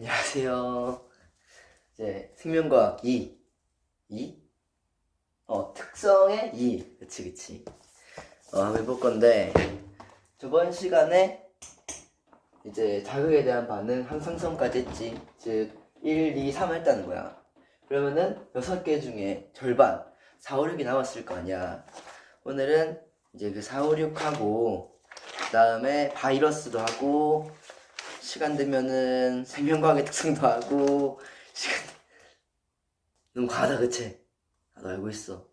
안녕하세요. 이제 생명과학 2. 특성의 2. 그치. 한번 해볼 건데, 저번 시간에 이제 자극에 대한 반응 항상성까지 했지. 즉, 1, 2, 3 했다는 거야. 그러면은 6개 중에 절반, 4, 5, 6이 남았을 거 아니야. 오늘은 이제 그 4, 5, 6하고, 그 다음에 바이러스도 하고, 시간 되면은 생명과학의 특성도 하고, 너무 과하다, 그치? 나도 알고 있어.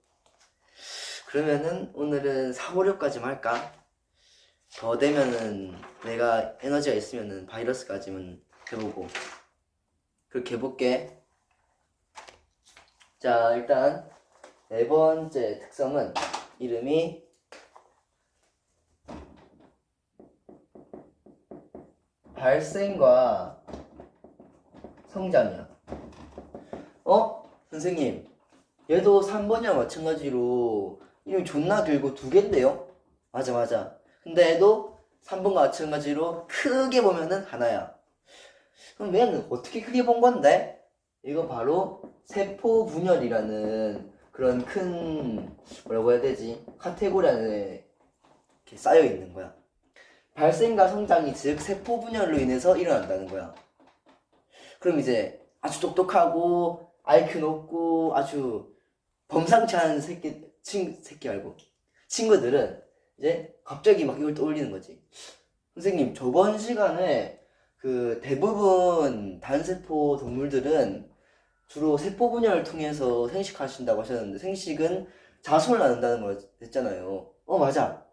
그러면은 오늘은 4, 5, 6까지만 할까? 더 되면은 내가 에너지가 있으면은 바이러스까지만 해보고. 그렇게 해볼게. 자, 일단 네 번째 특성은 이름이 발생과 성장이야. 선생님, 얘도 3번이랑 마찬가지로 이름이 존나 길고 2개인데요? 맞아. 근데 얘도 3번과 마찬가지로 크게 보면은 하나야. 그럼 얘는 어떻게 크게 본 건데? 이거 바로 세포 분열이라는 그런 큰, 뭐라고 해야 되지? 카테고리 안에 이렇게 쌓여 있는 거야. 발생과 성장이 즉 세포 분열로 인해서 일어난다는 거야. 그럼 이제 아주 똑똑하고 IQ 높고 아주 범상치 않은 새끼 말고 친구들은 이제 갑자기 막 이걸 떠올리는 거지. 선생님, 저번 시간에 그 대부분 단세포 동물들은 주로 세포 분열을 통해서 생식하신다고 하셨는데 생식은 자손을 낳는다는 걸 했잖아요. 맞아.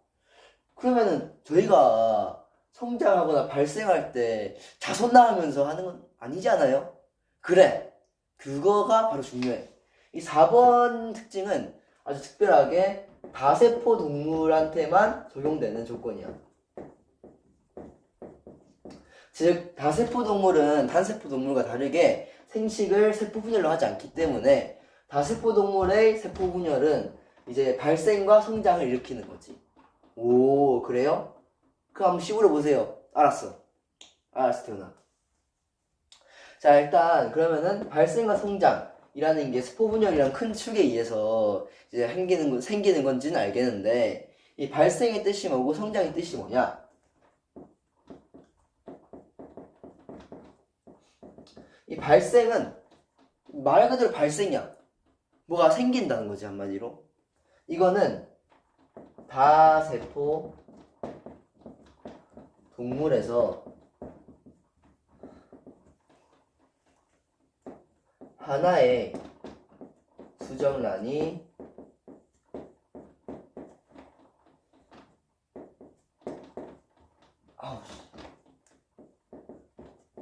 그러면은 저희가 성장하거나 발생할 때 자손 낳으면서 하는 건 아니지 않아요? 그래. 그거가 바로 중요해. 이 4번 특징은 아주 특별하게 다세포 동물한테만 적용되는 조건이야. 즉, 다세포 동물은 단세포 동물과 다르게 생식을 세포 분열로 하지 않기 때문에 다세포 동물의 세포 분열은 이제 발생과 성장을 일으키는 거지. 오, 그래요? 그럼 한번 시물어 보세요. 알았어, 태훈아. 자, 일단 그러면은 발생과 성장이라는 게 세포 분열이란 큰 축에 의해서 이제 생기는 건지는 알겠는데, 이 발생의 뜻이 뭐고 성장의 뜻이 뭐냐? 이 발생은 말 그대로 발생이야. 뭐가 생긴다는 거지, 한마디로. 이거는 다세포 동물에서 하나의 수정란이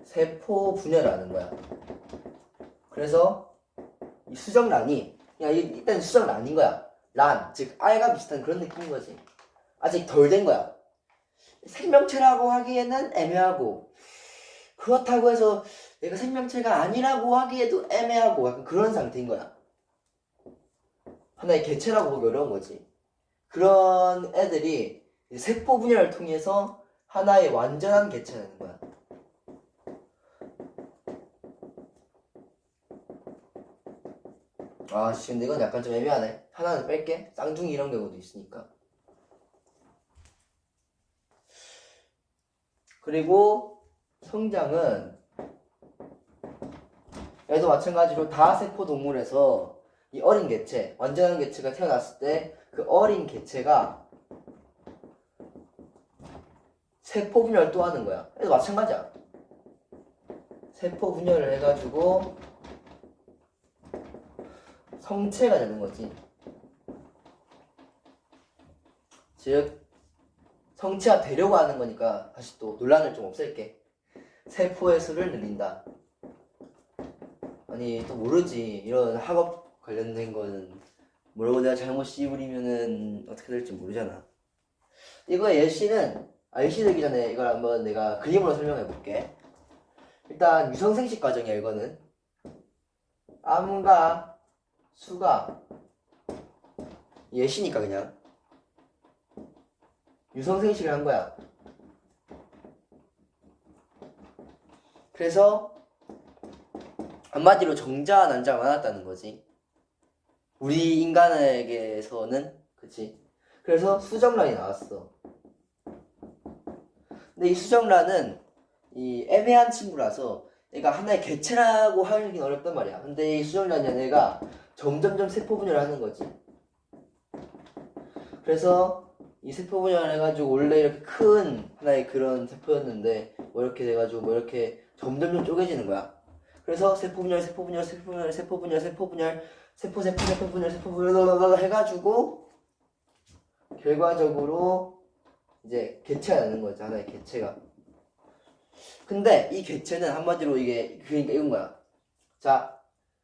세포 분열을 하는 거야. 그래서 이 수정란이 그냥 일단 수정란인 거야. 란, 즉 알과 비슷한 그런 느낌인 거지. 아직 덜 된 거야. 생명체라고 하기에는 애매하고, 그렇다고 해서 내가 생명체가 아니라고 하기에도 애매하고, 약간 그런 상태인 거야. 하나의 개체라고 보기 어려운 거지. 그런 애들이 세포 분열을 통해서 하나의 완전한 개체가 되는 거야. 근데 이건 약간 좀 애매하네. 하나는 뺄게. 쌍둥이 이런 경우도 있으니까. 그리고 성장은 얘도 마찬가지로 다세포 동물에서 이 어린 개체, 완전한 개체가 태어났을 때 그 어린 개체가 세포 분열을 또 하는 거야. 얘도 마찬가지야. 세포 분열을 해가지고 성체가 되는 거지. 즉 성체가 되려고 하는 거니까 다시 또 논란을 좀 없앨게. 세포의 수를 늘린다. 아니 또 모르지. 이런 학업 관련된 거는 뭐라고 내가 잘못 씨부리면은 어떻게 될지 모르잖아. 이거의 예시는 예시 되기 전에 이걸 한번 내가 그림으로 설명해 볼게. 일단 유성생식 과정이야. 이거는 암과 수가 예시니까 그냥 유성생식을 한 거야. 그래서 한마디로 정자와 난자가 많았다는 거지. 우리 인간에게서는. 그치? 그래서 수정란이 나왔어. 근데 이 수정란은 이 애매한 친구라서 얘가 하나의 개체라고 하긴 어렵단 말이야. 근데 이 수정란이 얘가 점점점 세포 분열을 하는 거지. 그래서 이 세포 분열을 해가지고 원래 이렇게 큰 하나의 그런 세포였는데 뭐 이렇게 돼가지고 뭐 이렇게 점점점 쪼개지는 거야. 그래서 세포 분열, 세포 분열, 세포 분열, 세포 분열, 세포 분열, 세포 분열, 세포 분열 해가지고 결과적으로 이제 개체가 되는 거죠. 하나의 개체가. 근데 이 개체는 한마디로 이게 그러니까 이건 거야. 자,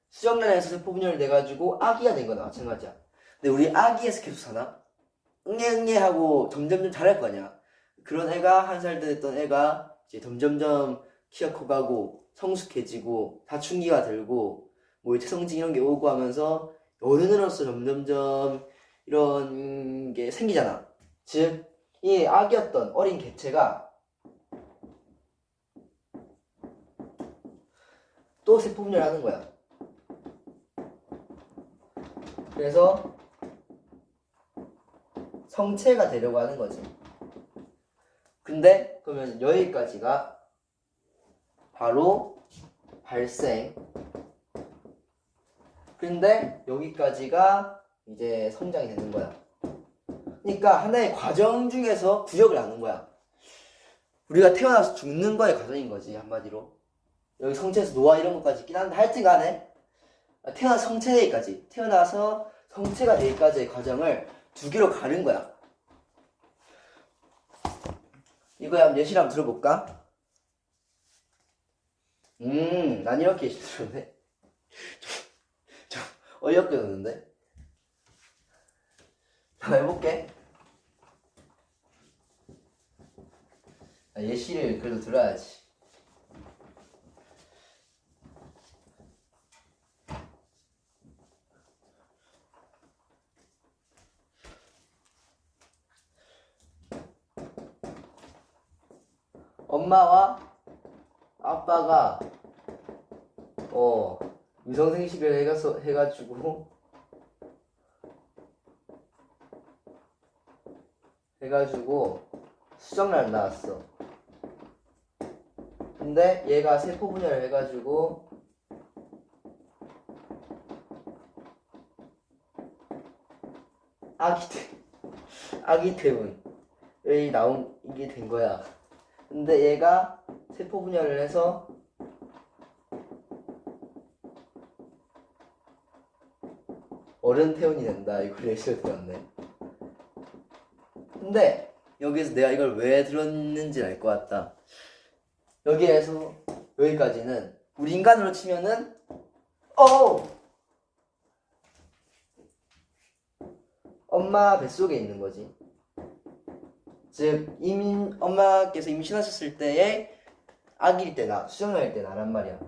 수정란에서 세포 분열이 돼가지고 아기가 된 거나 마찬가지야. 근데 우리 아기에서 계속 사나? 응애 하고 점점점 자랄 거 아니야. 그런 애가 한 살 됐던 애가 이제 점점점 키가 커가고 성숙해지고 사춘기가 들고 뭐 체성징 이런 게 오고 하면서 어른으로서 점점점 이런 게 생기잖아. 즉, 이 아기였던 어린 개체가 또 세포 분열을 하는 거야. 그래서 성체가 되려고 하는 거지. 근데 그러면 여기까지가 바로 발생. 근데 여기까지가 이제 성장이 되는 거야. 그러니까 하나의 과정 중에서 구역을 나눈 거야. 우리가 태어나서 죽는 거의 과정인 거지, 한마디로. 여기 성체에서 노화 이런 것까지 있긴 한데 하여튼 간에 태어나서 성체되기까지, 태어나서 성체가 되기까지의 과정을 두 개로 가른 거야. 이거야 한번 예시를 한번 들어볼까? 난 이렇게 예시 들었네. 좀 어이없게 넣는데? 한번 해볼게. 예시를 그래도 들어야지. 엄마와 아빠가 위성생식을 해가지고 수정란을 낳았어. 근데 얘가 세포 분열을 해가지고 아기 태운 여기 나온 이게 된 거야. 근데 얘가 세포 분열을 해서 어른 태운이 된다. 이걸 예시로 들었네. 근데 여기서 내가 이걸 왜 들었는지 알 것 같다. 여기에서 여기까지는 우리 인간으로 치면은 엄마 뱃속에 있는 거지. 즉 엄마께서 임신하셨을 때에 아기일 때나 수정란일 때 나란 말이야.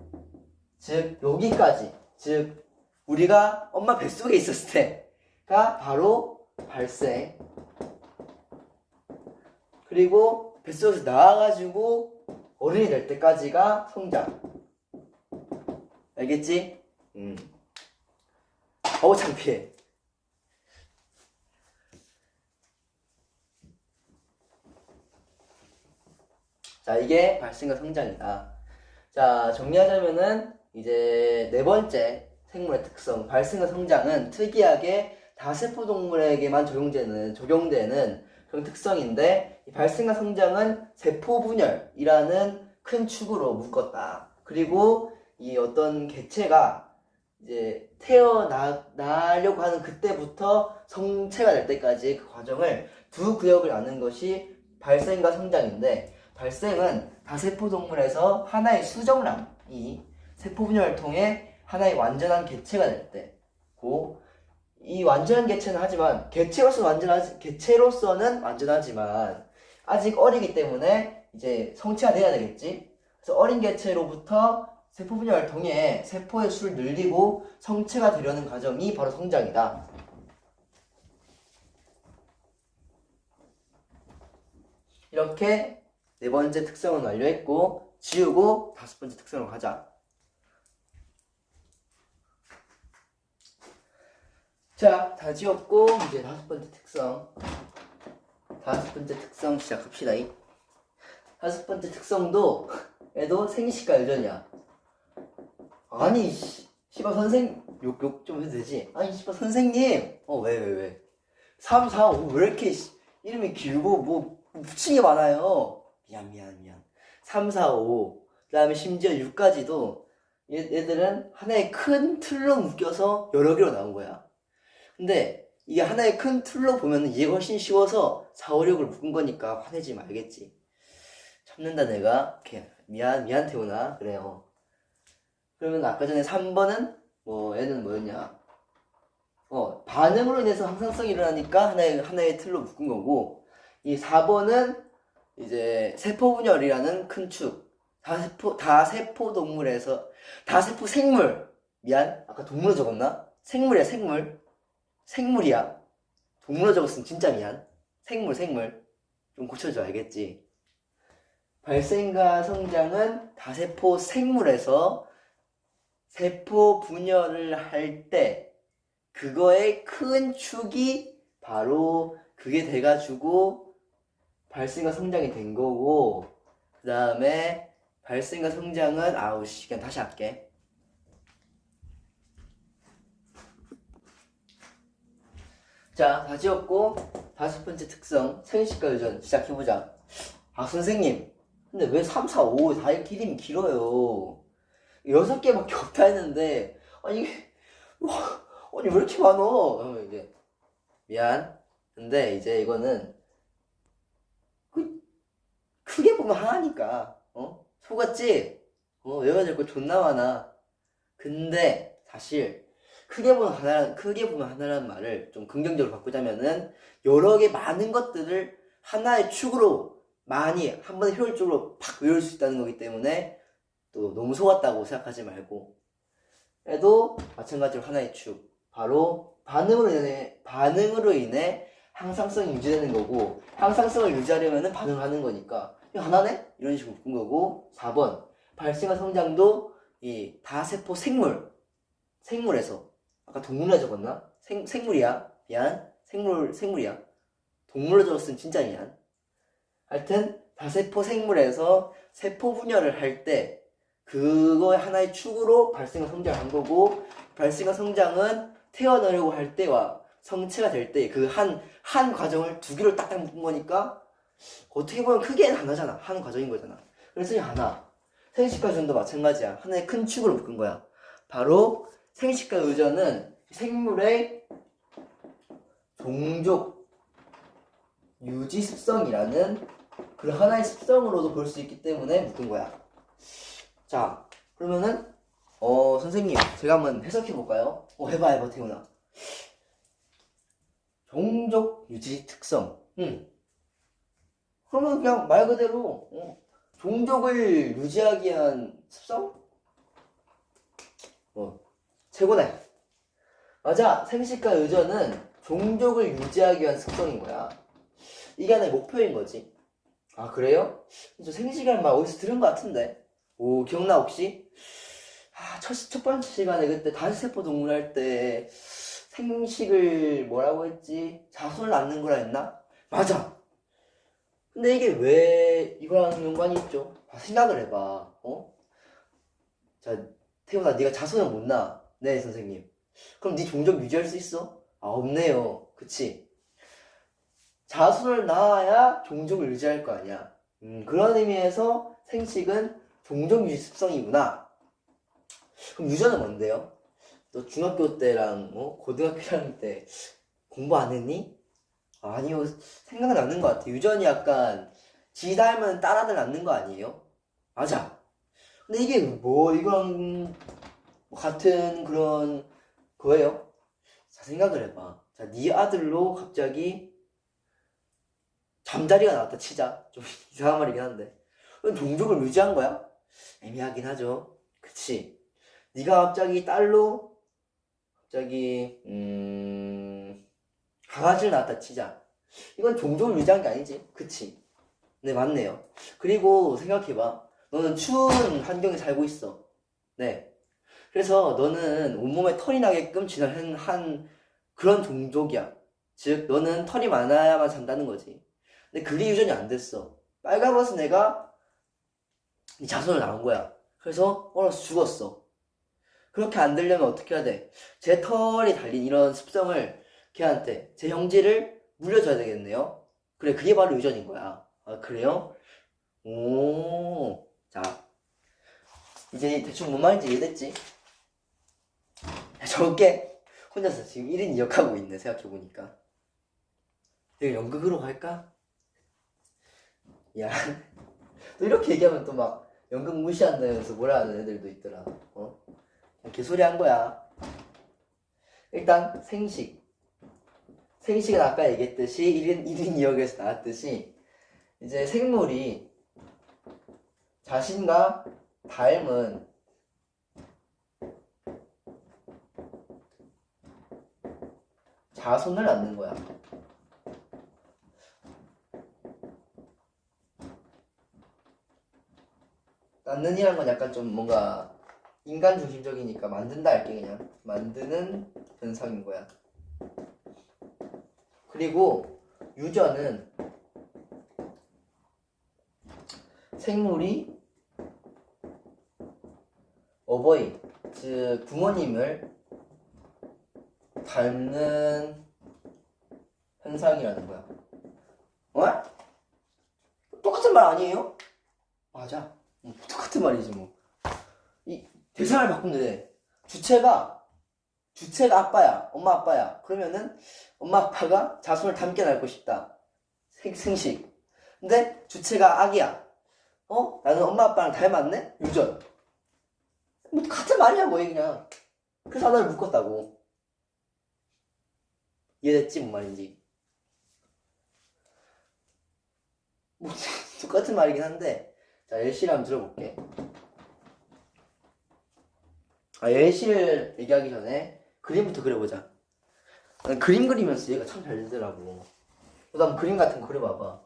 즉 여기까지, 즉 우리가 엄마 뱃속에 있었을 때가 바로 발생. 그리고 뱃속에서 나와가지고 어른이 될 때까지가 성장. 알겠지? 창피해. 자, 이게 발생과 성장이다. 자, 정리하자면은 이제 네 번째 생물의 특성, 발생과 성장은 특이하게 다세포 동물에게만 적용되는 그런 특성인데, 이 발생과 성장은 세포 분열이라는 큰 축으로 묶었다. 그리고 이 어떤 개체가 이제 태어나려고 하는 그때부터 성체가 될 때까지 그 과정을 두 구역을 나눈 것이 발생과 성장인데, 발생은 다세포 동물에서 하나의 수정란이 세포 분열을 통해 하나의 완전한 개체가 될 때고, 이 완전한 개체는 하지만 개체로서는 완전하지만 아직 어리기 때문에 이제 성체가 돼야 되겠지. 그래서 어린 개체로부터 세포 분열을 통해 세포의 수를 늘리고 성체가 되려는 과정이 바로 성장이다. 이렇게 네 번째 특성은 완료했고, 지우고 다섯 번째 특성으로 가자. 자, 다 지웠고 이제 다섯 번째 특성 시작합시다. 다섯 번째 특성도 얘도 생식과 유전이야. 아니 씨발 선생 욕 좀 해도 되지? 아니 씨발 선생님 왜 3, 4, 5 왜 이렇게 이름이 길고 뭐 붙인 게 많아요. 미안 3, 4, 5 그 다음에 심지어 6까지도 얘들은 하나의 큰 틀로 묶여서 여러 개로 나온 거야. 근데 이게 하나의 큰 틀로 보면 이해가 훨씬 쉬워서 4, 5, 6을 묶은 거니까 화내지 말겠지. 참는다 내가. 오케이. 미안 태훈아. 그래요. 그러면 아까 전에 3번은 얘는 뭐였냐? 반응으로 인해서 항상성이 일어나니까 하나의 틀로 묶은 거고, 이 4번은 이제 세포분열이라는 큰 축. 다세포 생물. 미안. 아까 동물로 적었나? 생물이야, 생물이야. 동물로 적었으면 진짜 미안. 생물. 좀 고쳐줘, 알겠지? 발생과 성장은 다세포 생물에서 세포 분열을 할 때 그거의 큰 축이 바로 그게 돼가지고 발생과 성장이 된 거고, 그 다음에 발생과 성장은 그냥 다시 할게. 자, 다 지웠고 다섯 번째 특성 생식과 유전 시작해보자. 선생님 근데 왜 3, 4, 5 다 이렇게 이름이 길어요? 6개밖에 없다 했는데 아니 왜 이렇게 많어? 이제 미안. 근데 이제 이거는 크게 보면 하나니까 속았지? 외워야 될 거 존나 많아. 근데 사실 크게 보면 하나라는 말을 좀 긍정적으로 바꾸자면은 여러 개 많은 것들을 하나의 축으로 많이 한 번에 효율적으로 팍 외울 수 있다는 거기 때문에 또 너무 속았다고 생각하지 말고, 얘도 마찬가지로 하나의 축, 바로 반응으로 인해 항상성이 유지되는 거고, 항상성을 유지하려면 반응을 하는 거니까 이거 하나네? 이런 식으로 묶은 거고. 4번 발생과 성장도 이 다세포 생물에서 아까 동물이라 적었나? 생물이야. 미안. 생물이야. 동물로 적었으면 진짜 미안. 하여튼 다세포 생물에서 세포 분열을 할 때 그거의 하나의 축으로 발생과 성장을 한 거고, 발생과 성장은 태어나려고 할 때와 성체가 될 때 그 한 과정을 두 개로 딱딱 묶은 거니까 어떻게 보면 크게는 하나잖아. 한 과정인 거잖아. 그래서 이 하나. 생식과 유전도 마찬가지야. 하나의 큰 축으로 묶은 거야. 바로 생식과 유전은 생물의 종족 유지 습성이라는 그런 하나의 습성으로도 볼 수 있기 때문에 묶은 거야. 자, 그러면은 선생님 제가 한번 해석해 볼까요? 해봐 태훈아. 종족 유지 특성. 그러면 그냥 말 그대로 종족을 유지하기 위한 습성? 최고네. 맞아. 생식과 유전은 종족을 유지하기 위한 습성인 거야. 이게 하나의 목표인 거지. 그래요? 저 생식이란 말 어디서 들은 것 같은데. 기억나 혹시? 첫 번째 시간에 그때 다시세포 동물 할 때 생식을 뭐라고 했지? 자손을 낳는 거라 했나? 맞아. 근데 이게 왜 이거랑 연관이 있죠? 생각을 해봐. 자, 태훈아, 네가 자손을 못 낳아. 네, 선생님. 그럼 네 종족 유지할 수 있어? 없네요. 그치? 자손을 낳아야 종족을 유지할 거 아니야. 그런 의미에서 생식은 종족 유지 습성이구나. 그럼 유전은 뭔데요? 너 중학교 때랑 고등학교 1학년 때 공부 안 했니? 아니요. 생각은 나는 것 같아. 유전이 약간 지 닮은 딸아들 낳는 거 아니에요? 맞아. 근데 이게 이거랑 같은 그런 거예요? 자, 생각을 해봐. 자, 네 아들로 갑자기 잠자리가 나왔다 치자. 좀 이상한 말이긴 한데. 그럼 종족을 유지한 거야? 애매하긴 하죠. 그치? 네가 갑자기 딸로 강아지를 낳았다 치자. 이건 종족을 유지한 게 아니지. 그치? 네, 맞네요. 그리고 생각해봐. 너는 추운 환경에 살고 있어. 네. 그래서 너는 온몸에 털이 나게끔 진화한 그런 종족이야. 즉 너는 털이 많아야만 산다는 거지. 근데 그게 유전이 안 됐어. 빨가벗은 애가 이 자손을 낳은 거야. 그래서 얼어서 죽었어. 그렇게 안 되려면 어떻게 해야 돼? 제 털이 달린 이런 습성을 걔한테, 제 형제를 물려줘야 되겠네요. 그래, 그게 바로 유전인 거야. 아, 그래요? 오, 자, 이제 대충 뭔 말인지 이해됐지? 저게 혼자서 지금 1인 2역 하고 있네, 생각해보니까. 이거 연극으로 갈까? 야, 또 이렇게 얘기하면 또 막 연극 무시한다면서 뭐라 하는 애들도 있더라. 그냥 개소리 한 거야. 일단 생식. 생식은 아까 얘기했듯이 1인 2역에서 나왔듯이 이제 생물이 자신과 닮은 자손을 낳는 거야. 낳는이란 건 약간 좀 뭔가 인간 중심적이니까 만든다 할게. 그냥 만드는 현상인 거야. 그리고 유전은 생물이 어버이, 즉 부모님을 닮는 현상이라는 거야. 어? 똑같은 말 아니에요? 맞아. 똑같은 말이지 뭐. 이 대상을 바꾸면 돼. 주체가 아빠야, 엄마 아빠야. 그러면은 엄마 아빠가 자손을 닮게 낳고 싶다. 생식. 근데 주체가 아기야. 나는 엄마 아빠랑 닮았네? 유전. 뭐 같은 말이야 뭐해 그냥. 그래서 하나를 묶었다고. 이해됐지 뭔 말인지. 뭐 똑같은 말이긴 한데, 자 예시를 한번 들어볼게. 예시를 얘기하기 전에 그림부터 그려보자. 난 그림 그리면서 얘가 참 잘 되더라고. 너도 한번 그림 같은 거 그려봐봐.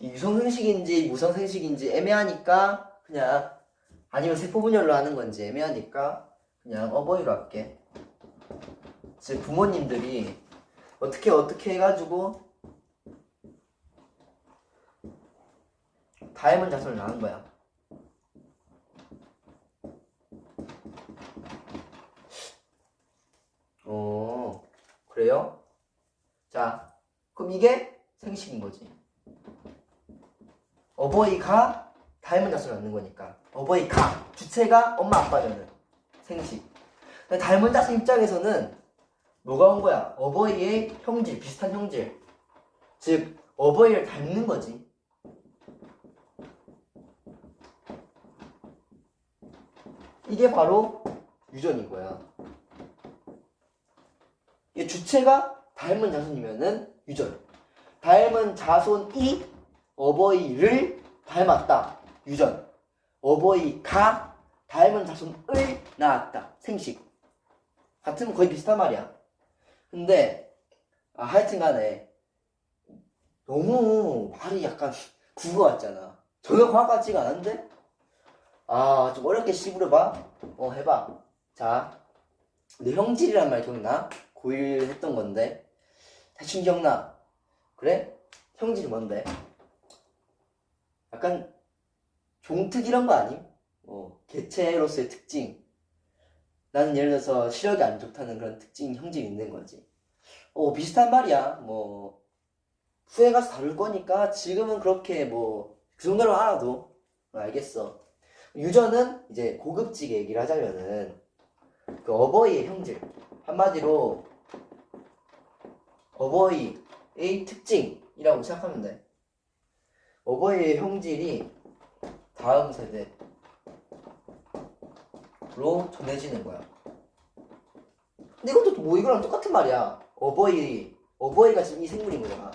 이 유성생식인지 무성생식인지 애매하니까 그냥, 아니면 세포분열로 하는 건지 애매하니까 그냥 어버이로 할게. 즉 부모님들이 어떻게 해가지고 닮은 자손을 낳은 거야. 그래요? 자, 그럼 이게 생식인 거지. 어버이가 닮은 자손을 낳는 거니까. 어버이가, 주체가 엄마 아빠면은 생식. 닮은 자손 입장에서는 뭐가 온 거야? 어버이의 형질, 비슷한 형질. 즉 어버이를 닮는 거지. 이게 바로 유전인 거야. 이 주체가 닮은 자손이면은 유전. 닮은 자손이 어버이를 닮았다. 유전. 어버이가 닮은 자손을 낳았다. 생식. 같으면 거의 비슷한 말이야. 근데 하여튼 간에 너무 말이 약간 국어 같잖아. 전혀 과학 같지가 않은데? 좀 어렵게 씹으려봐. 해봐. 자, 너 형질이란 말 기억나? 고1 했던 건데 대충 기억나? 그래? 형질이 뭔데? 약간 종특 이런 거 아님? 개체로서의 특징. 나는 예를 들어서 시력이 안 좋다는 그런 특징, 형질이 있는 거지. 비슷한 말이야. 뭐 후에 가서 다룰 거니까 지금은 그렇게 뭐 그 정도로 알아도 알겠어. 유전은 이제 고급지게 얘기를 하자면은 그 어버이의 형질, 한마디로 어버이의 특징이라고 생각하면 돼. 어버이의 형질이 다음 세대로 전해지는 거야. 근데 이것도 뭐 이거랑 똑같은 말이야. 어버이가 지금 이 생물인 거잖아.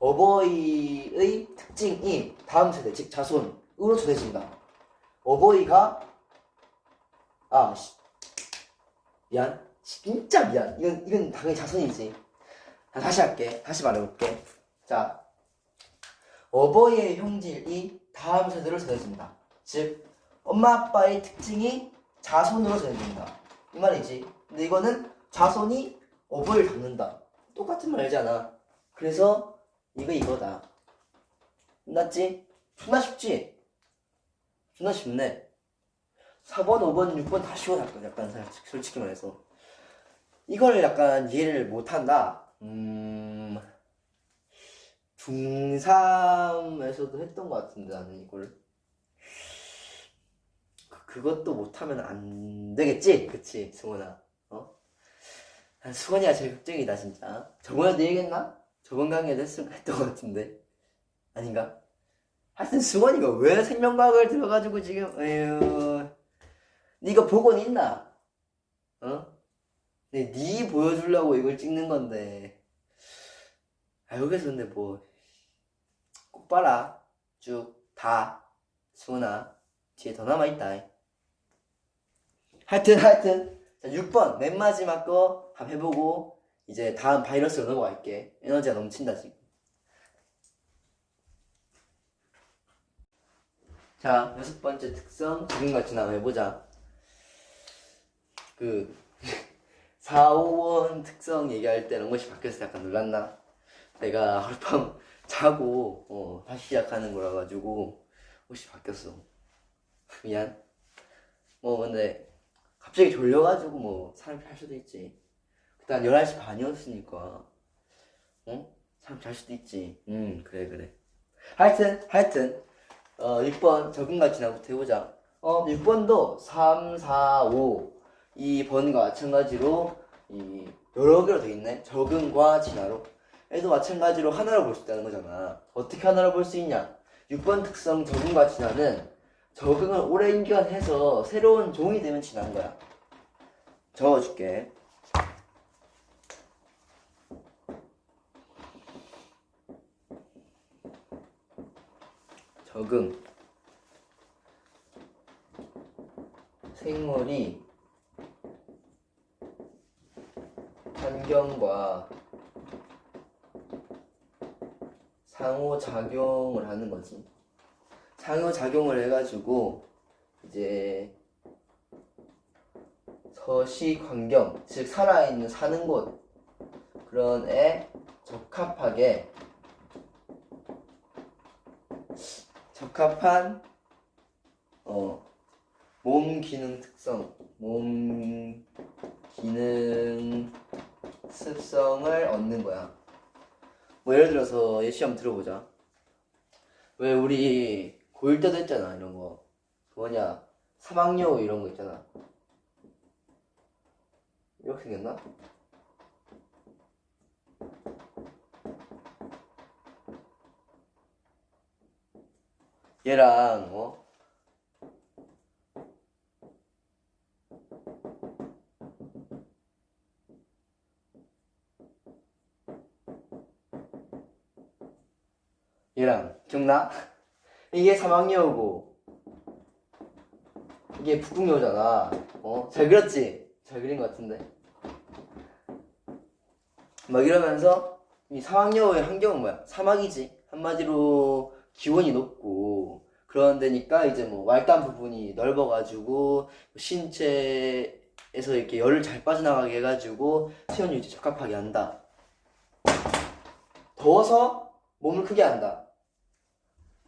어버이의 특징이 다음 세대, 즉 자손으로 전해진다. 어버이가 미안. 진짜 미안. 이건 당연히 자손이지. 다시 할게. 다시 말해볼게. 자, 어버이의 형질이 다음 세대로 전해진다. 즉 엄마 아빠의 특징이 자손으로 전해진다. 이 말이지. 근데 이거는 자손이 어버이를 닮는다. 똑같은 말이잖아. 그래서 이거다. 끝났지? 존나 쉽지? 존나 쉽네. 4번, 5번, 6번 다 쉬워. 약간 솔직히 말해서 이걸 약간 이해를 못한다. 중3에서도 했던 것 같은데 나는 이걸 그것도 못하면 안 되겠지? 그치 승원아? 난 수건이가 제일 걱정이다 진짜. 저번에도 얘기했나? 저번 강의에도 했던 것 같은데 아닌가? 하여튼 수건이가 왜 생명과학을 들어가지고 지금 에휴 니가 복원 있나? 니 보여주려고 이걸 찍는 건데 여기서 근데 뭐 꼭 봐라 쭉 다 수건아 뒤에 더 남아있다. 하여튼 자, 6번 맨 마지막 거 한번 해보고 이제 다음 바이러스로 넘어갈게. 에너지가 넘친다 지금. 자, 6번째 특성 지금같이 한번 해보자. 4, 5번 특성 얘기할 때는 것이 바뀌어서 약간 놀랐나? 내가 하룻밤 자고 다시 시작하는 거라 가지고 옷이 바뀌었어. 미안. 근데 갑자기 졸려가지고 뭐 사람 잘 수도 있지. 일단 11시 반이었으니까 사람 잘 수도 있지. 그래. 하여튼 6번 적응과 진화부터 해보자. 6번도 3, 4, 5 이 번과 마찬가지로 여러 개로 되어 있네. 적응과 진화로. 얘도 마찬가지로 하나로 볼 수 있다는 거잖아. 어떻게 하나로 볼 수 있냐? 6번 특성 적응과 진화는 적응을 오랜 기간 해서 새로운 종이 되면 진화한 거야. 적어줄게. 적응. 생물이 환경과 상호작용을 하는 거지. 상호작용을 해가지고 이제 서식 환경, 즉 살아있는 사는 곳 그런 애 적합한 몸 기능 특성, 몸 기능 습성을 얻는 거야. 뭐 예를 들어서 예시 한번 들어보자. 왜 우리 고1 때도 했잖아 이런 거. 뭐냐 사막여우 이런 거 있잖아. 이렇게 생겼나? 얘랑 얘랑 기억나? 이게 사막여우고 이게 북극여우잖아. 잘 그렸지? 잘 그린 것 같은데. 막 이러면서 이 사막여우의 환경은 뭐야? 사막이지. 한마디로 기온이 높고 그런 데니까 이제 뭐 말단 부분이 넓어가지고 신체에서 이렇게 열을 잘 빠져나가게 해가지고 체온 유지 적합하게 한다. 더워서 몸을 크게 한다.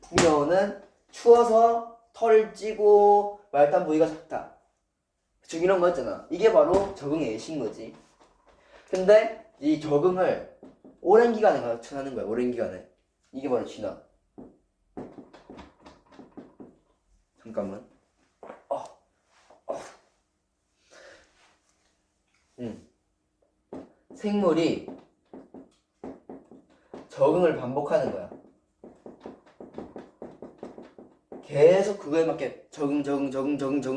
북극여우는 추워서 털을 찌고 말단 부위가 작다. 즉 이런 거 있잖아. 이게 바로 적응의 예시인 거지. 근데 이 적응을 오랜 기간에 거쳐 하는 거야. 오랜 기간에. 이게 바로 진화. 잠깐만. 생물이 적응을 반복하는 거야. 계속 그거에 맞게 적응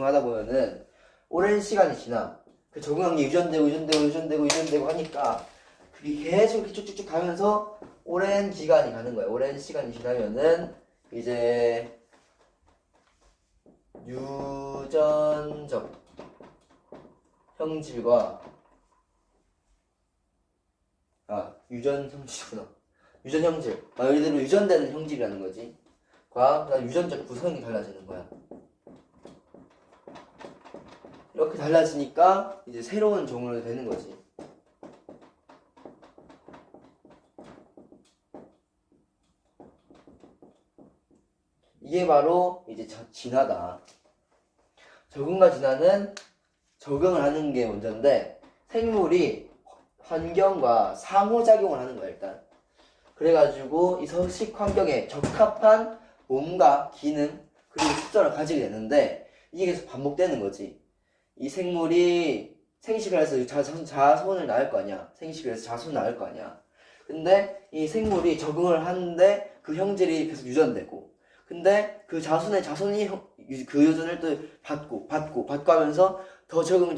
하다 보면은 오랜 시간이 지나. 그 적응한 게 유전되고 하니까 그게 계속 이렇게 쭉쭉쭉 가면서 오랜 기간이 가는 거야. 오랜 시간이 지나면은 이제 유전적 형질과 유전 형질구나. 유전 형질. 예를 들어 유전되는 형질이라는 거지. 과 유전적 구성이 달라지는 거야. 이렇게 달라지니까 이제 새로운 종으로 되는 거지. 이게 바로 이제 진화다. 적응과 진화는 적응을 하는 게 먼저인데 생물이 환경과 상호작용을 하는 거야 일단. 그래가지고 이 서식 환경에 적합한 몸과 기능 그리고 습성을 가지게 되는데 이게 계속 반복되는 거지. 이 생물이 생식을 해서 자손을 낳을 거 아니야. 생식을 해서 자손을 낳을 거 아니야. 근데 이 생물이 적응을 하는데 그 형질이 계속 유전되고 근데 그 자손이 그 유전을 또 받고 하면서 더 적응을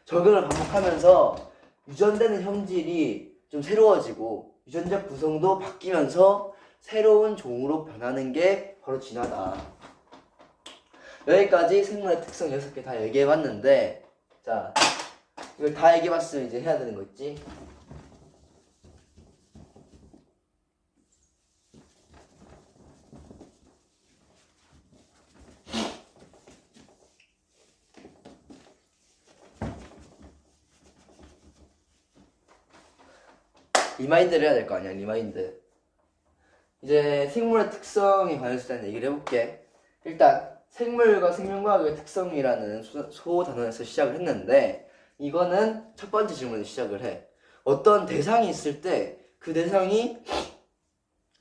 반복하면서 유전되는 형질이 좀 새로워지고 유전적 구성도 바뀌면서 새로운 종으로 변하는 게 바로 진화다. 여기까지 생물의 특성 6개 다 얘기해봤는데 자 이걸 다 얘기해봤으면 이제 해야 되는 거 있지? 리마인드를 해야 될 거 아니야. 리마인드. 이제 생물의 특성에 관해서 일단 얘기를 해볼게. 일단 생물과 생명과학의 특성이라는 소단원에서 시작을 했는데 이거는 첫 번째 질문을 시작을 해. 어떤 대상이 있을 때 그 대상이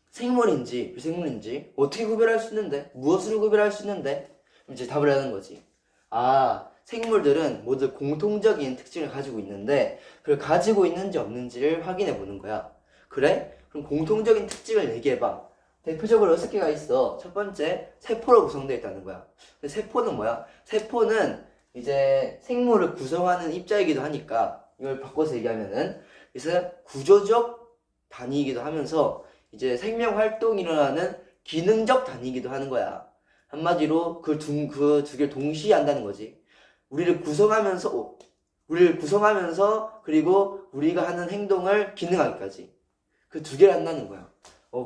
생물인지 비생물인지 어떻게 구별할 수 있는데 무엇으로 구별할 수 있는데 이제 답을 하는 거지. 아 생물들은 모두 공통적인 특징을 가지고 있는데 그걸 가지고 있는지 없는지를 확인해 보는 거야. 그래? 그럼 공통적인 특징을 얘기해봐. 대표적으로 6개가 있어. 첫 번째, 세포로 구성되어 있다는 거야. 세포는 뭐야? 세포는 이제 생물을 구성하는 입자이기도 하니까 이걸 바꿔서 얘기하면은 그래서 구조적 단위이기도 하면서 이제 생명 활동이 일어나는 기능적 단위이기도 하는 거야. 한마디로 그 두 개를 동시에 한다는 거지. 우리를 구성하면서 그리고 우리가 하는 행동을 기능하기까지 그 두 개를 한다는 거야.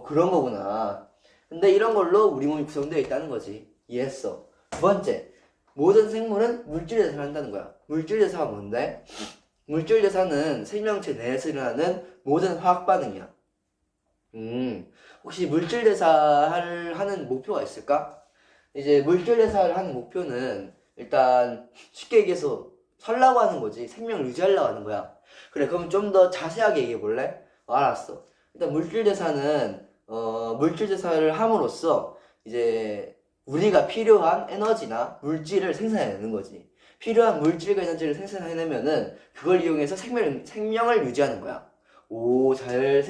그런 거구나. 근데 이런 걸로 우리 몸이 구성되어 있다는 거지. 이해했어. 두 번째, 모든 생물은 물질대사를 한다는 거야. 물질대사가 뭔데? 물질대사는 생명체 내에서 일어나는 모든 화학 반응이야. 혹시 물질대사를 하는 목표가 있을까? 이제 물질대사를 하는 목표는 일단 쉽게 얘기해서 살라고 하는 거지. 생명을 유지하려고 하는 거야. 그래, 그럼 좀 더 자세하게 얘기해 볼래? 알았어. 일단 물질대사는 물질대사를 함으로써 이제 우리가 필요한 에너지나 물질을 생산해내는 거지. 필요한 물질과 에너지를 생산해내면은 그걸 이용해서 생명을 유지하는 거야. 오, 잘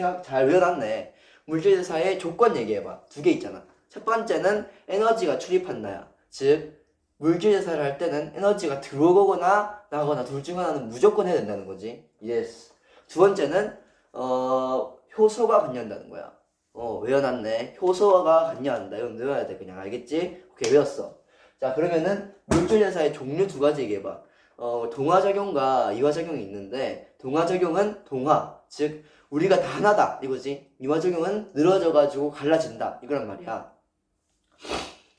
외워놨네. 물질대사의 조건 얘기해봐. 2개 있잖아. 첫 번째는 에너지가 출입한다야. 즉 물질대사를 할 때는 에너지가 들어오거나 나가거나 둘 중 하나는 무조건 해야 된다는 거지. 예스. 두 번째는 효소가 관여한다는 거야. 외워놨네. 효소가 관여한다. 이건 외워야 돼. 그냥 알겠지? 오케이, 외웠어. 자, 그러면은 물질대사의 종류 2가지 얘기해봐. 동화작용과 이화작용이 있는데 동화작용은 동화, 즉 우리가 다 하나다 이거지. 이화작용은 늘어져가지고 갈라진다 이거란 말이야.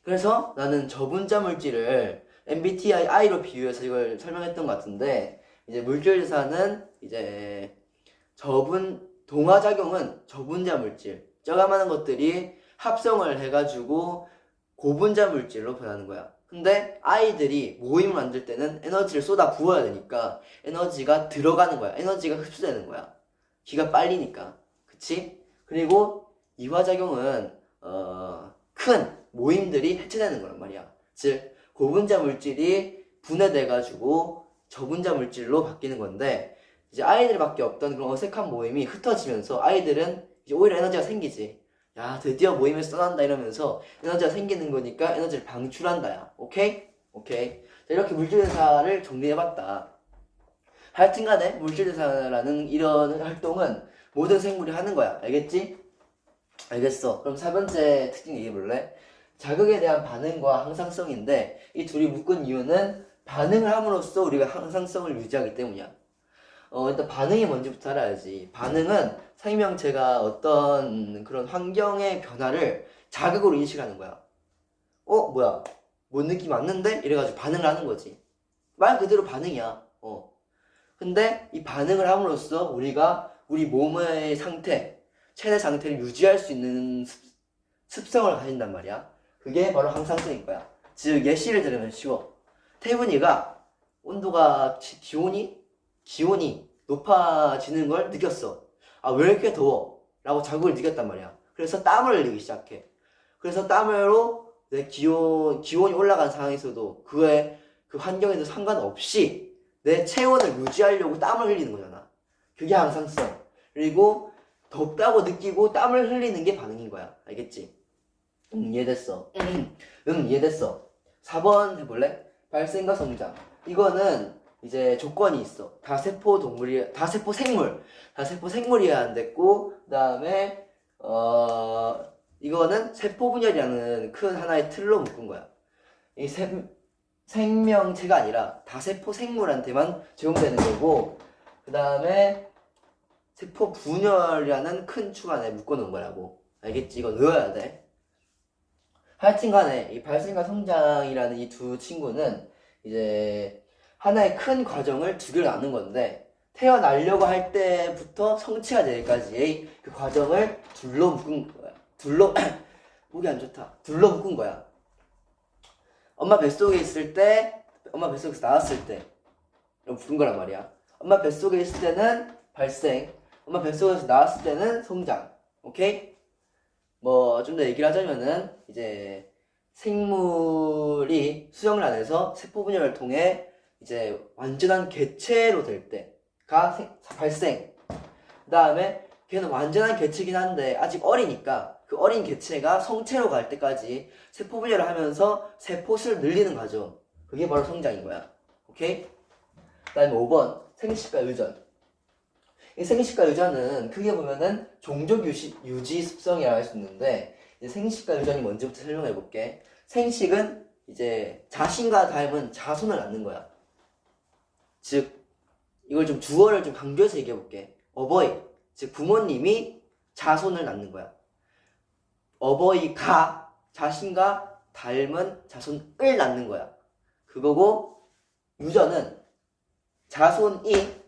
그래서 나는 저분자 물질을 MBTI로 비유해서 이걸 설명했던 것 같은데 이제 물질대사는 이제 동화작용은 저분자 물질, 저감하는 것들이 합성을 해가지고 고분자 물질로 변하는 거야. 근데 아이들이 모임을 만들 때는 에너지를 쏟아 부어야 되니까 에너지가 들어가는 거야. 에너지가 흡수되는 거야. 기가 빨리니까. 그치? 그리고 이화작용은 큰 모임들이 해체되는 거란 말이야. 즉 고분자 물질이 분해돼가지고 저분자 물질로 바뀌는 건데 이제 아이들밖에 없던 그런 어색한 모임이 흩어지면서 아이들은 이제 오히려 에너지가 생기지. 야, 드디어 모임에서 떠난다 이러면서 에너지가 생기는 거니까 에너지를 방출한다 야. 오케이? 오케이. 자, 이렇게 물질대사를 정리해봤다. 하여튼간에 물질대사라는 이런 활동은 모든 생물이 하는 거야. 알겠지? 알겠어. 그럼 4번째 특징 얘기해볼래? 자극에 대한 반응과 항상성인데 이 둘이 묶은 이유는 반응을 함으로써 우리가 항상성을 유지하기 때문이야. 일단 반응이 뭔지부터 알아야지. 반응은 생명체가 어떤 그런 환경의 변화를 자극으로 인식하는 거야. 뭐야? 못 느끼면 왔는데 이래가지고 반응을 하는 거지. 말 그대로 반응이야. 근데 이 반응을 함으로써 우리가 우리 몸의 상태, 체내 상태를 유지할 수 있는 습성을 가진단 말이야. 그게 바로 항상성인 거야. 즉 예시를 들으면 쉬워. 태훈이가 온도가 기온이 높아지는 걸 느꼈어. 아, 왜 이렇게 더워? 라고 자국을 느꼈단 말이야. 그래서 땀을 흘리기 시작해. 그래서 땀으로 내 기온이 올라간 상황에서도 그 환경에도 상관없이 내 체온을 유지하려고 땀을 흘리는 거잖아. 그게 항상성. 그리고 덥다고 느끼고 땀을 흘리는 게 반응인 거야. 알겠지? 이해됐어. 이해됐어. 4번 해볼래? 발생과 성장. 이거는 이제 조건이 있어. 다세포 생물이어야 안 됐고, 그 다음에 이거는 세포 분열이라는 큰 하나의 틀로 묶은 거야. 이 생명체가 아니라 다세포 생물한테만 적용되는 거고, 그 다음에 세포 분열이라는 큰 축 안에 묶어놓은 거라고. 알겠지? 이거 넣어야 돼. 하여튼 간에 이 발생과 성장이라는 이 두 친구는 이제 하나의 큰 과정을 두 개로 나눈 건데, 태어나려고 할 때부터 성취가 되기까지의 그 과정을 둘로 묶은 거야. 목이 안 좋다. 둘로 묶은 거야. 엄마 뱃속에 있을 때, 엄마 뱃속에서 나왔을 때, 이런 묶은 거란 말이야. 엄마 뱃속에 있을 때는 발생, 엄마 뱃속에서 나왔을 때는 성장. 오케이? 뭐 좀 더 얘기를 하자면은 이제 생물이 수정을 안에서 세포 분열을 통해 이제 완전한 개체로 될 때가 발생. 그 다음에 걔는 완전한 개체긴 한데 아직 어리니까 그 어린 개체가 성체로 갈 때까지 세포 분열을 하면서 세포수를 늘리는 과정. 그게 바로 성장인 거야. 오케이? 그 다음에 5번 생식과 유전. 이 생식과 유전은 크게 보면은 종족 유지 습성이라고 할 수 있는데, 이제 생식과 유전이 뭔지부터 설명해 볼게. 생식은 이제 자신과 닮은 자손을 낳는 거야. 즉 이걸 좀 주어를 좀 강조해서 얘기해 볼게. 어버이, 즉 부모님이 자손을 낳는 거야. 어버이가 자신과 닮은 자손을 낳는 거야. 그거고, 유전은 자손이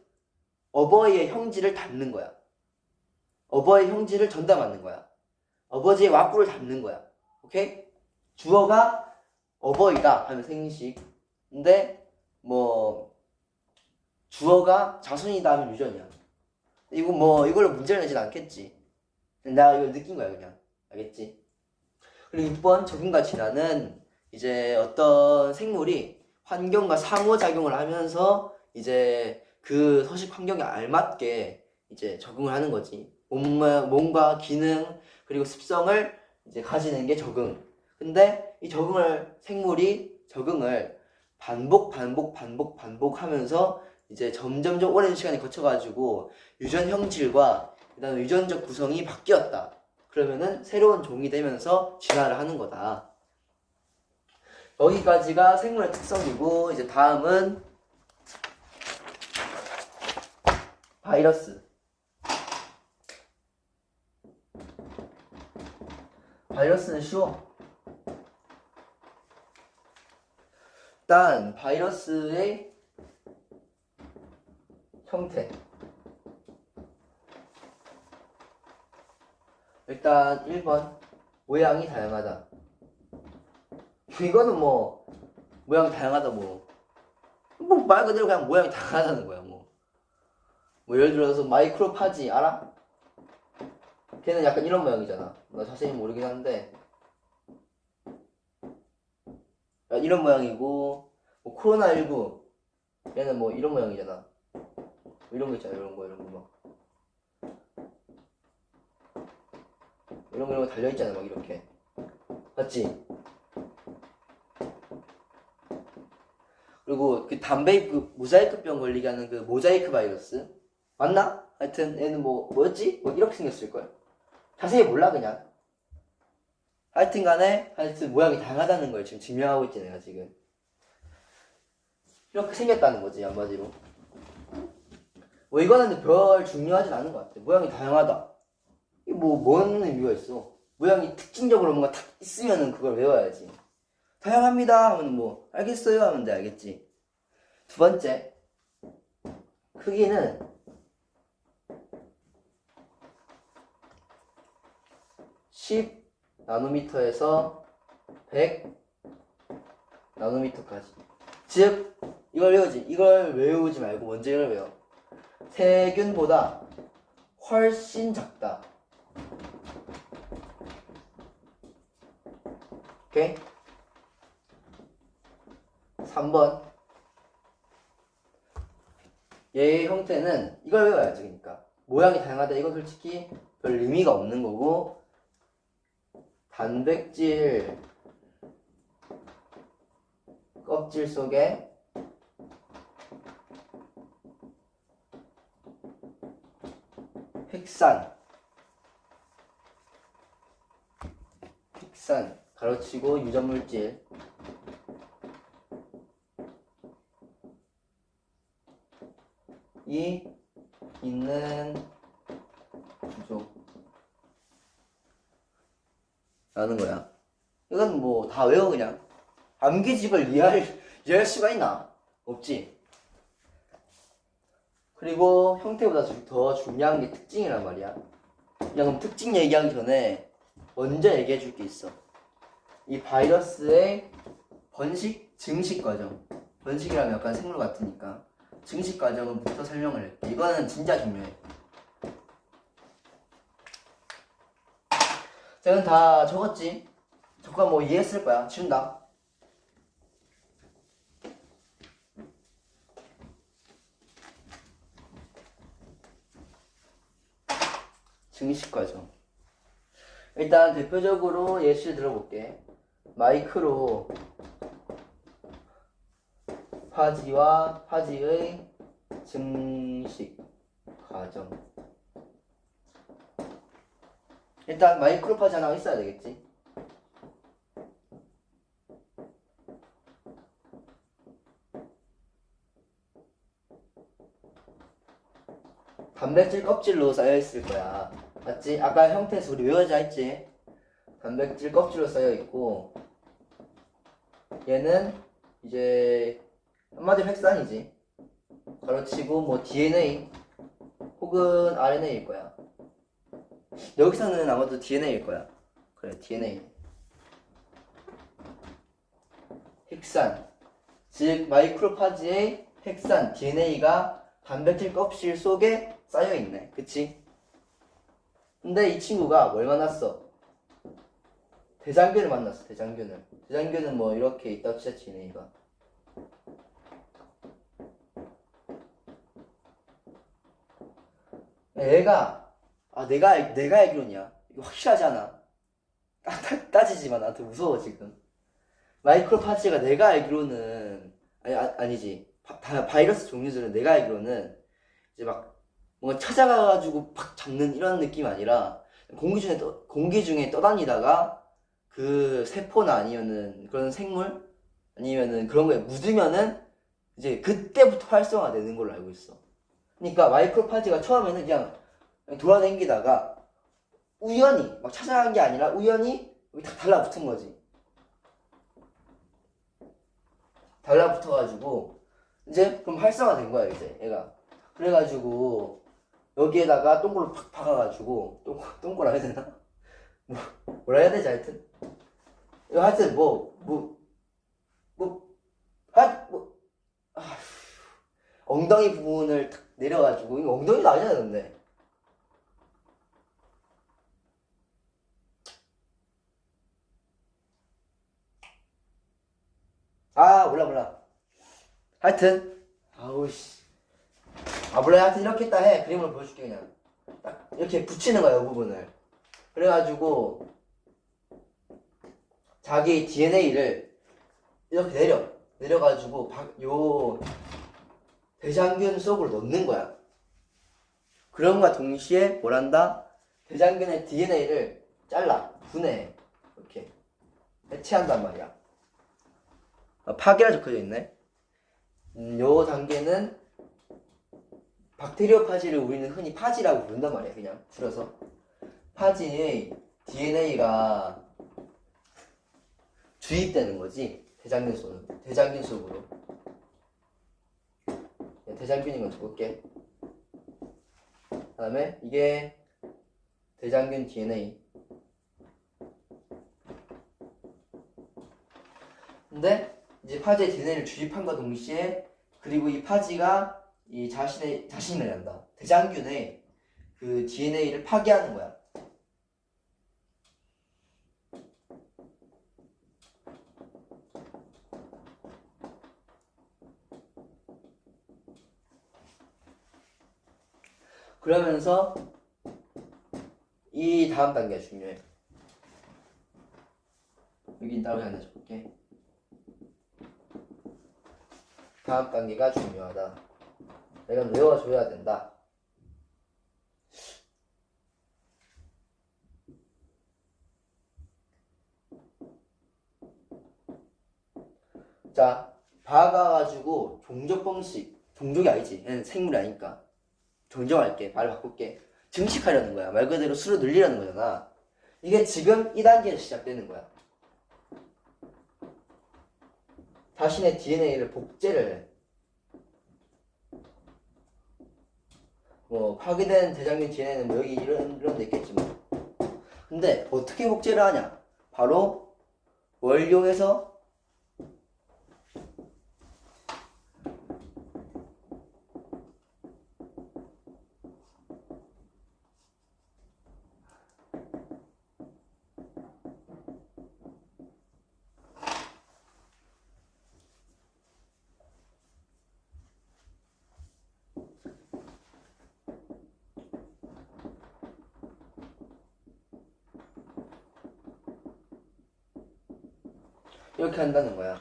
어버이의 형질을 닮는 거야. 어버이의 형질을 전담하는 거야. 아버지의 와꾸를 닮는 거야. 오케이? 주어가 어버이다 하면 생식. 근데 뭐 주어가 자손이다 하면 유전이야. 이거 뭐 이걸로 문제를 내진 않겠지. 나 이걸 느낀 거야 그냥. 알겠지? 그리고 6번 적응과 진화는 이제 어떤 생물이 환경과 상호작용을 하면서 이제 그 서식 환경에 알맞게 이제 적응을 하는 거지. 몸과 기능 그리고 습성을 이제 가지는 게 적응. 근데 이 생물이 적응을 반복하면서 이제 점점점 오랜 시간이 거쳐가지고 유전 형질과 그다음에 유전적 구성이 바뀌었다. 그러면은 새로운 종이 되면서 진화를 하는 거다. 여기까지가 생물의 특성이고, 이제 다음은 바이러스. 바이러스는 쉬워. 일단 바이러스의 형태. 일단 1번 모양이 다양하다. 이거는 뭐 모양이 다양하다 뭐 말 그대로 그냥 모양이 다양하다는 거야. 뭐 예를 들어서 마이크로파지 알아? 걔는 약간 이런 모양이잖아. 나 자세히 모르긴 한데 이런 모양이고, 뭐 코로나19 얘는 뭐 이런 모양이잖아. 뭐 이런 거 있잖아. 이런 거 막 이런 거 달려있잖아. 막 이렇게 맞지? 그리고 그 모자이크병 걸리게 하는 그 모자이크 바이러스 맞나? 하여튼 얘는 뭐였지? 뭐 이렇게 생겼을걸? 자세히 몰라 그냥. 하여튼 간에 모양이 다양하다는 걸 지금 증명하고 있지 내가 지금. 이렇게 생겼다는 거지 한마디로. 뭐 이거는 별 중요하진 않은 것 같아. 모양이 다양하다. 이게 뭔 의미가 있어? 모양이 특징적으로 뭔가 탁 있으면은 그걸 외워야지. 다양합니다 하면 뭐 알겠어요 하면 돼. 알겠지? 두 번째, 크기는 10 나노미터에서 100 나노미터까지. 즉 이걸 외우지. 이걸 외우지 말고 먼저 이걸 외워. 세균보다 훨씬 작다. 오케이? 3번. 얘의 형태는 이걸 외워야지. 그러니까 모양이 다양하다. 이건 솔직히 별 의미가 없는 거고, 단백질 껍질 속에 핵산 가로치고 유전물질 이 있는 구조 라는 거야. 이건 뭐 다 외워. 그냥 암기집을 이해할 수가 있나? 없지. 그리고 형태보다 더 중요한 게 특징이란 말이야. 그럼 특징 얘기하기 전에 먼저 얘기해 줄 게 있어. 이 바이러스의 증식 과정. 번식이라면 약간 생물 같으니까 증식 과정부터 설명을 할게. 이거는 진짜 중요해. 저는 다 적었지? 적고 뭐 이해했을 거야. 지운다. 증식 과정. 일단 대표적으로 예시를 들어볼게. 마이크로 파지와 파지의 증식 과정. 일단 마이크로파지 하나 있어야 되겠지. 단백질 껍질로 쌓여있을 거야. 맞지? 아까 형태에서 우리 외워져 했지? 단백질 껍질로 쌓여있고, 얘는 이제 한마디로 핵산이지. 가로치고 뭐 DNA 혹은 RNA일 거야. 여기서는 아마도 DNA일 거야. 그래, DNA. 핵산. 즉 마이크로파지의 핵산 DNA가 단백질 껍질 속에 쌓여있네. 그치? 근데 이 친구가 뭘 만났어? 대장균을 만났어. 대장균은 뭐 이렇게 있다 치자. DNA가 얘가 내가 알기로냐, 이거 확실하지 않아. 따지지마. 나한테 무서워 지금. 마이크로파지가 내가 알기로는 아니지. 바이러스 종류들은 내가 알기로는 이제 막 뭔가 찾아가가지고 팍 잡는 이런 느낌이 아니라 공기 중에 떠다니다가 그 세포나 아니면은 그런 생물 아니면은 그런 거에 묻으면은 이제 그때부터 활성화되는 걸로 알고 있어. 그러니까 마이크로파지가 처음에는 그냥 돌아다니다가 우연히 막 찾아간 게 아니라 우연히 여기 딱 달라붙은 거지. 달라붙어가지고 이제 그럼 활성화된 거야 이제 얘가. 그래가지고 여기에다가 똥꼬를 팍 박아가지고 똥꼬라 해야 되나? 뭐라 해야 되지 하여튼. 하여튼 엉덩이 부분을 탁 내려가지고, 이거 엉덩이도 아니잖아 근데. 몰라. 하여튼 몰라. 하여튼 이렇게 했다 해. 그림을 보여줄게. 그냥 딱 이렇게 붙이는 거야 이 부분을. 그래가지고 자기 DNA를 이렇게 내려가지고 요 대장균 속으로 넣는 거야. 그런과 동시에 뭐란다? 대장균의 DNA를 잘라 분해해. 이렇게 해체한단 말이야. 파괴가 적혀져 있네. 요 단계는 박테리오파지를 우리는 흔히 파지라고 부른단 말이야. 그냥 줄여서 파지의 DNA가 주입되는 거지. 대장균 속으로. 대장균인 건 적을게. 그 다음에 이게 대장균 DNA. 근데 이제 파지에 DNA를 주입함과 동시에 그리고 이 파지가 이 자신이란다. 대장균의 그 DNA를 파괴하는 거야. 그러면서 이 다음 단계가 중요해. 여기 따로 하나 적을게. 다음 단계가 중요하다. 이건 외워줘야 된다. 자, 박아가지고 종족 방식, 종족이 아니지. 얘는 생물이 아니니까. 정정할게. 말을 바꿀게. 증식하려는 거야. 말 그대로 수를 늘리려는 거잖아. 이게 지금 2단계에서 시작되는 거야. 자신의 DNA를 복제를 해. 뭐 파괴된 대장균 DNA는 뭐 여기 이런 데 있겠지 뭐. 근데 어떻게 복제를 하냐? 바로 뭘 이용해서 이렇게 한다는 거야.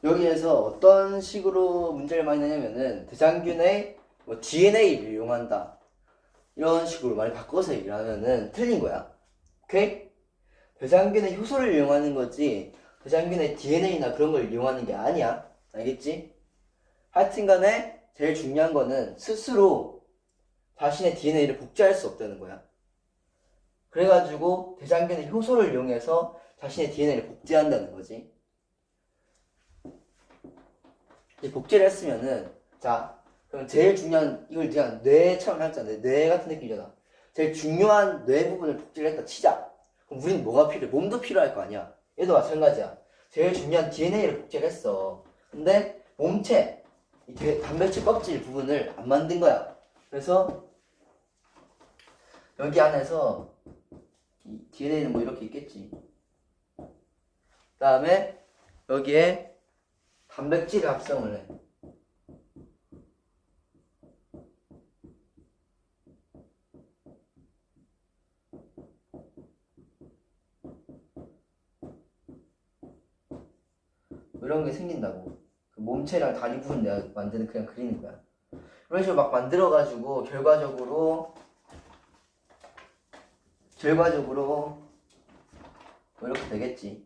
여기에서 어떤 식으로 문제를 많이 내냐면은 대장균의 뭐 DNA를 이용한다. 이런 식으로 많이 바꿔서 얘기를 하면은 틀린 거야. 오케이? 대장균의 효소를 이용하는 거지 대장균의 DNA나 그런 걸 이용하는 게 아니야. 알겠지? 하여튼 간에 제일 중요한 거는 스스로 자신의 DNA를 복제할 수 없다는 거야. 그래가지고 대장균의 효소를 이용해서 자신의 DNA를 복제한다는 거지. 이제 복제를 했으면은 자 그럼 제일 중요한 이걸 그냥 뇌처럼 했잖아. 뇌 같은 느낌이잖아. 제일 중요한 뇌 부분을 복제를 했다 치자. 그럼 우린 뭐가 필요해? 몸도 필요할 거 아니야. 얘도 마찬가지야. 제일 중요한 DNA를 복제를 했어. 근데 몸체 이 단백질 껍질 부분을 안 만든 거야. 그래서 여기 안에서 이 DNA는 뭐 이렇게 있겠지. 그 다음에 여기에 단백질 합성을 해. 이런 게 생긴다고. 그 몸체랑 다리 부분 내가 만드는 그냥 그리는 거야. 이런 식으로 막 만들어가지고 결과적으로 뭐 이렇게 되겠지.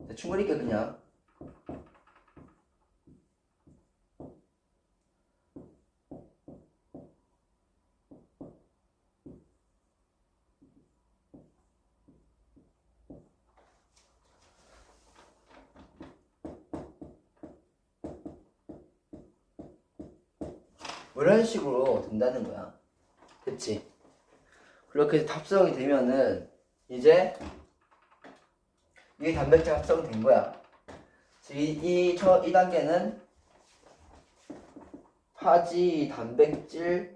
대충 그릴게 그냥. 이런 식으로 된다는 거야. 그치? 그렇게 합성이 되면은 이제 이게 단백질 합성이 된 거야. 이 단계는 파지 단백질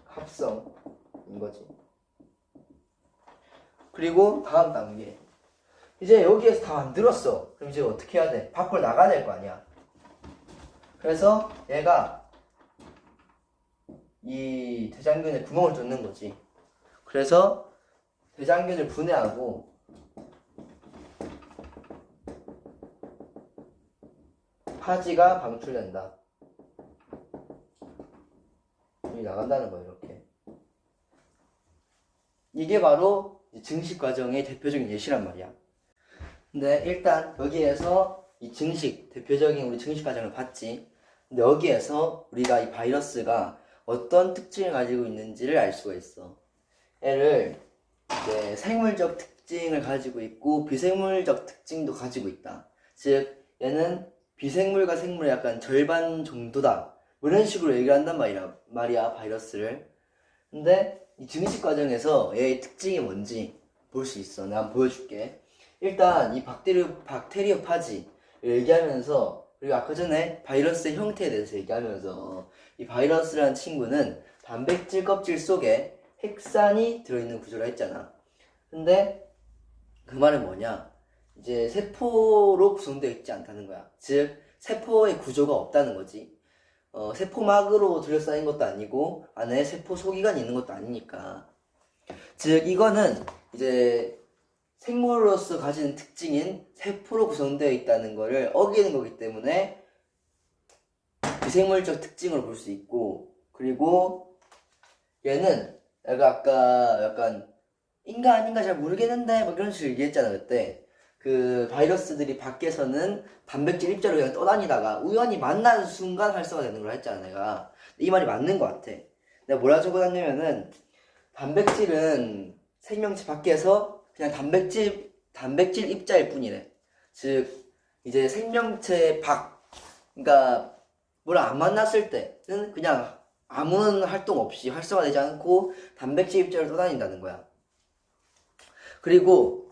합성인 거지. 그리고 다음 단계. 이제 여기에서 다 만들었어. 그럼 이제 어떻게 해야 돼? 밖으로 나가야 될 거 아니야. 그래서 얘가 이 대장균에 구멍을 뚫는 거지. 그래서 대장균을 분해하고 파지가 방출된다. 여기 나간다는 거예요. 이렇게. 이게 바로 증식 과정의 대표적인 예시란 말이야. 근데 일단 여기에서 이 증식, 대표적인 우리 증식 과정을 봤지. 근데 여기에서 우리가 이 바이러스가 어떤 특징을 가지고 있는지를 알 수가 있어. 얘를 이제 생물적 특징을 가지고 있고 비생물적 특징도 가지고 있다. 즉 얘는 비생물과 생물의 약간 절반 정도다. 뭐 이런 식으로 얘기를 한단 말이야 바이러스를. 근데 이 증식 과정에서 얘의 특징이 뭔지 볼 수 있어. 내가 한번 보여줄게. 일단 이 박테리오파지 얘기하면서, 그리고 아까 전에 바이러스의 형태에 대해서 얘기하면서, 이 바이러스라는 친구는 단백질 껍질 속에 핵산이 들어있는 구조라 했잖아. 근데 그 말은 뭐냐? 이제 세포로 구성되어 있지 않다는 거야. 즉 세포의 구조가 없다는 거지. 세포막으로 둘러싸인 것도 아니고 안에 세포 소기관이 있는 것도 아니니까. 즉 이거는 이제 생물로서 가지는 특징인 세포로 구성되어 있다는 것을 어기는 거기 때문에 비생물적 특징으로 볼 수 있고, 그리고 얘는 내가 아까 약간 인가 아닌가 잘 모르겠는데 막 그런 식으로 얘기했잖아. 그때 그 바이러스들이 밖에서는 단백질 입자로 그냥 떠다니다가 우연히 만나는 순간 활성화 되는 걸 했잖아 내가. 이 말이 맞는 것 같아. 내가 뭐라 적어놨냐면은 단백질은 생명체 밖에서 그냥 단백질 입자일 뿐이래. 즉 이제 생명체 밖, 그러니까 뭐랑 안 만났을 때는 그냥 아무런 활동 없이 활성화되지 않고 단백질 입자로 떠다닌다는 거야. 그리고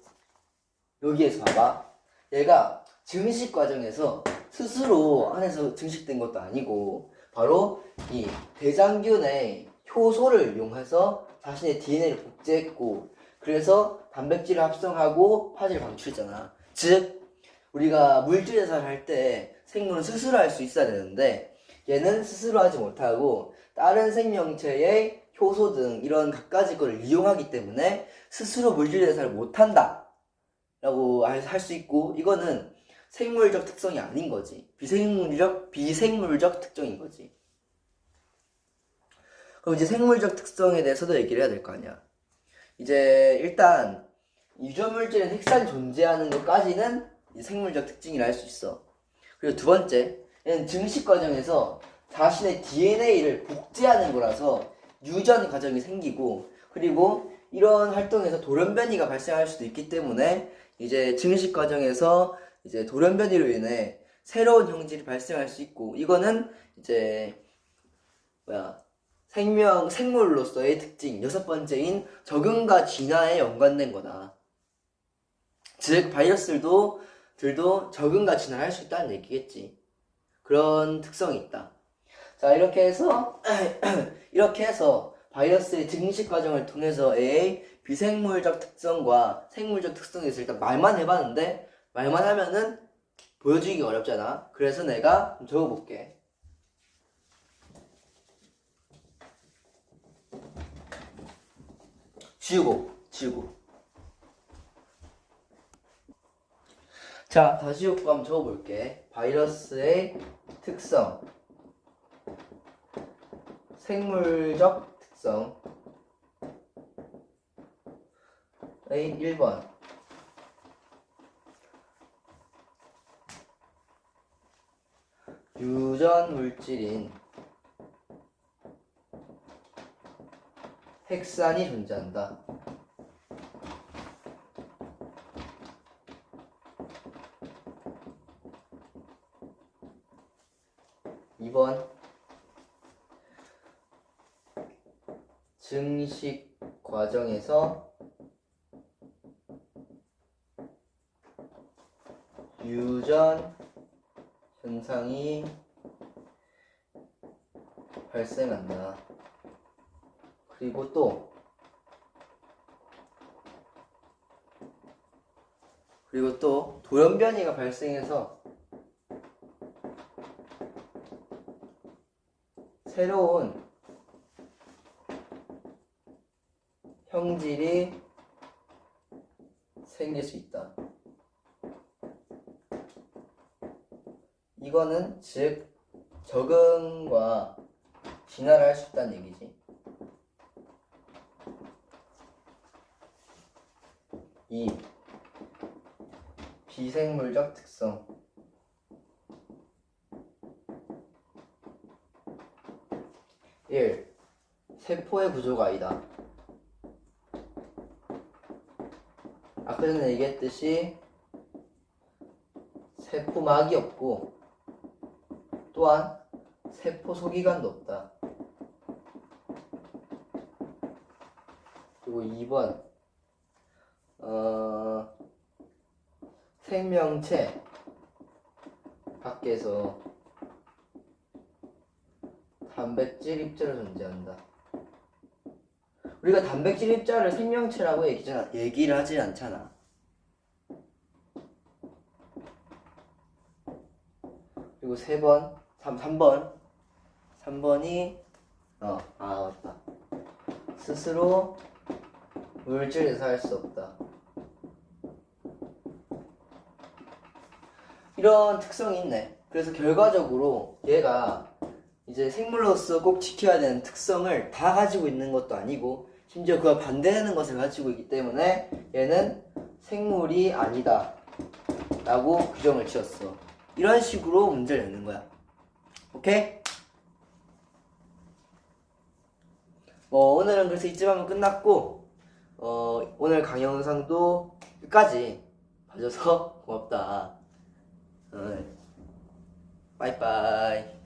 여기에서 봐봐. 얘가 증식 과정에서 스스로 안에서 증식된 것도 아니고 바로 이 대장균의 효소를 이용해서 자신의 DNA를 복제했고, 그래서 단백질을 합성하고 파지를 방출했잖아. 즉 우리가 물질 대사를 할 때 생물은 스스로 할 수 있어야 되는데 얘는 스스로 하지 못하고 다른 생명체의 효소 등 이런 갖가지 거를 이용하기 때문에 스스로 물질 대사를 못한다 라고 할 수 있고, 이거는 생물적 특성이 아닌 거지. 비생물적 특성인 거지. 그럼 이제 생물적 특성에 대해서도 얘기를 해야 될 거 아니야. 이제 일단 유전물질은 핵산이 존재하는 것까지는 생물적 특징이라 할 수 있어. 그리고 두 번째, 얘는 증식 과정에서 자신의 DNA를 복제하는 거라서 유전 과정이 생기고, 그리고 이런 활동에서 돌연변이가 발생할 수도 있기 때문에 이제 증식 과정에서 이제 돌연변이로 인해 새로운 형질이 발생할 수 있고, 이거는 이제 생물로서의 특징 여섯 번째인 적응과 진화에 연관된 거다. 즉 바이러스들도 적응과 진화를 할 수 있다는 얘기겠지. 그런 특성이 있다. 자, 이렇게 해서 바이러스의 증식 과정을 통해서 비생물적 특성과 생물적 특성에 대해서 일단 말만 해봤는데, 말만 하면은 보여주기가 어렵잖아. 그래서 내가 좀 적어볼게. 지우고. 자, 다 지우고 한번 적어볼게. 바이러스의 특성, 생물적 특성의 1번. 유전 물질인 핵산이 존재한다. 2번. 증식 과정에서 유전 현상이 발생한다. 그리고 또 돌연변이가 발생해서 새로운 형질이 생길 수 있다. 이거는 즉 적응과 진화를 할 수 있다는 얘기지. 2. 비생물적 특성. 1. 세포의 구조가 아니다. 아까 전에 얘기했듯이 세포막이 없고 또한 세포 소기관도 없다. 그리고 2번 생명체 밖에서 단백질 입자로 존재한다. 우리가 단백질 입자를 생명체라고 얘기를 하지 않잖아. 그리고 3번이 맞다. 스스로 물질을 대사할 수 없다. 이런 특성이 있네. 그래서 결과적으로 얘가 이제 생물로서 꼭 지켜야 되는 특성을 다 가지고 있는 것도 아니고 심지어 그와 반대되는 것을 가지고 있기 때문에 얘는 생물이 아니다 라고 규정을 지었어. 이런 식으로 문제를 내는 거야. 오케이? 오늘은 그래서 이쯤 하면 끝났고 오늘 강의 영상도 끝까지 봐줘서 고맙다. 빠이빠이.